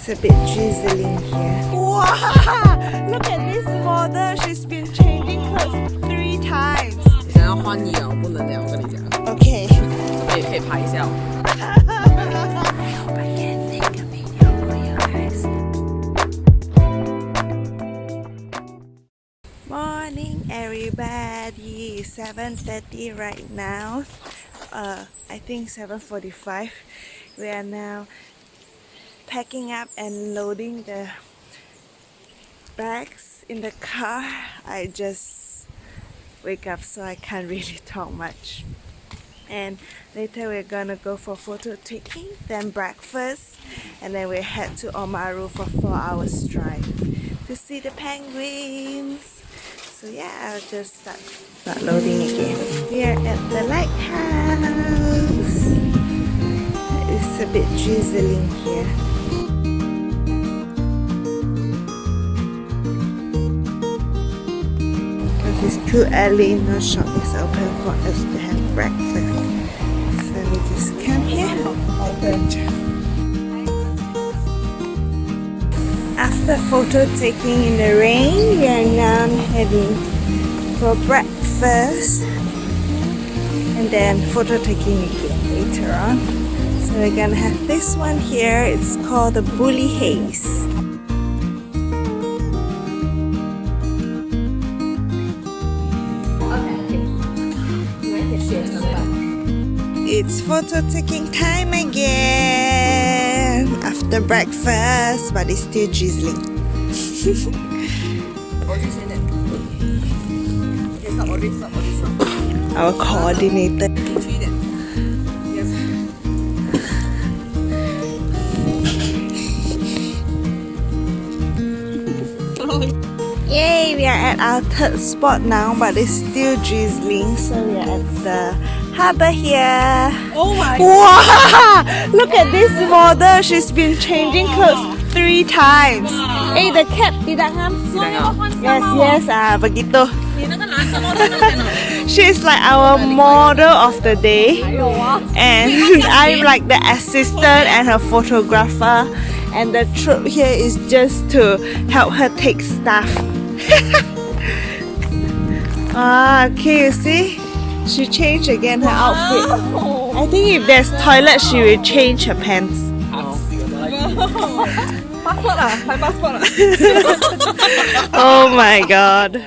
It's a bit drizzling here. Wow! Look at this model. She's been changing clothes 3 times. 想要换衣啊，我不能这样，我跟你讲。Okay. 这个也可以拍一下。I hope I can take a video for you guys. Morning, everybody. 7:30 right now. I think 7:45. We are now packing up and loading the bags in the car. I just wake up, so I can't really talk much. And later we're gonna go for photo taking, then breakfast, and then we head to Omaru for 4 hours drive to see the penguins. So yeah, I'll just start loading again. We are at the lighthouse. It's a bit drizzling here. Because it's too early, no shop is open for us to have breakfast. So we just come here. After photo taking in the rain, we are now heading for breakfast and then photo taking again later on. So we're gonna have this one here. It's called the Bully Haze. It's photo taking time again after breakfast, but it's still drizzling. Our coordinator. Yay, we are at our third spot now, but it's still drizzling, so we are at the harbour here. Oh my! Wow! Look at this model. She's been changing clothes 3 times. Hey, the cap tidak ngam? Yes, begitu. She's like our model of the day, and I'm like the assistant and her photographer. And the trip here is just to help her take stuff. Okay, you see? She changed again her outfit. I think if there's toilet, she will change her pants. Oh my god.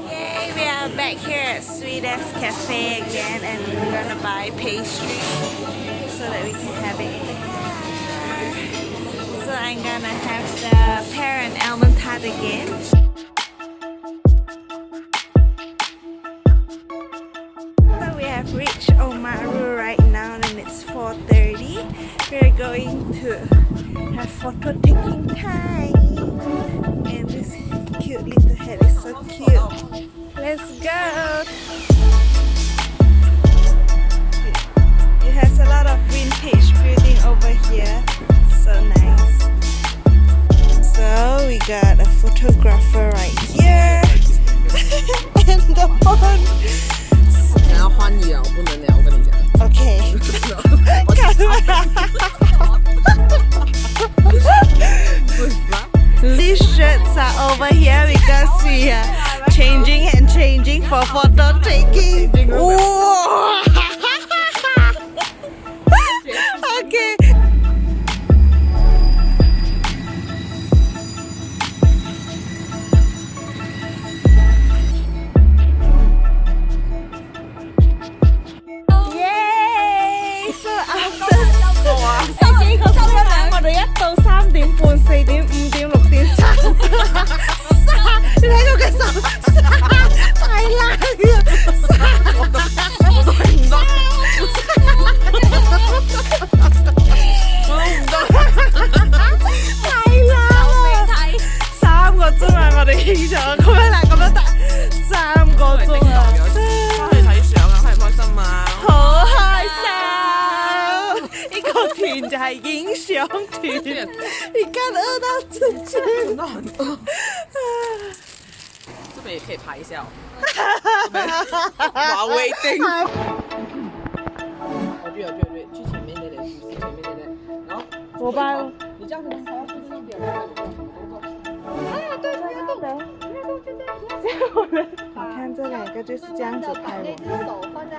Yay, we are back here at Sweetest Cafe again, and we're gonna buy pastry so that we can have it in the car. So I'm gonna have the pear and almond tart again. So we have reached Omaru right now, and it's 4:30. We're going to have photo taking time. And this cute little head is so cute. Let's go! It has a lot of vintage building over here. So nice. So we got a photographer right here. And the phone. 想要换衣啊，我不能这样，我跟你讲。Okay. These shirts are over here because we are changing for photo taking. Whoa. Okay. Yay! So after 幾個鐘頭，我哋1到3點半、4點、5點、6點、7你睇到嘅手大冷啊！我都係唔得，太冷啦！3個鐘啊，我哋影相咁樣啦，咁樣得3個鐘啊！翻去睇相啊，開唔開心啊？好開心！呢個團就係影相團，而家餓到自己。真的很餓。這邊这也可以拍一下哦。While waiting。对，去前面那点，前面那点，然后我把你这样子稍微附近一点，然后你动作。啊，对，不要动，不要动，就这样。你看这两个就是这样子拍那我。只手放在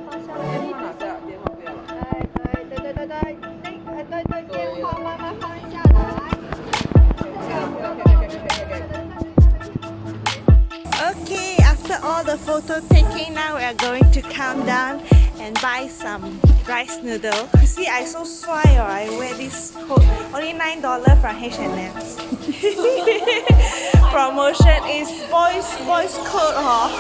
放下来，电话拿下，电话不要了。对，电话慢慢放下来。Okay, after all the photo taking, now we are going to calm down and buy some rice noodle. You see, I so swai or I wear this coat. Only $9 from H&M. Promotion is boys coat, huh?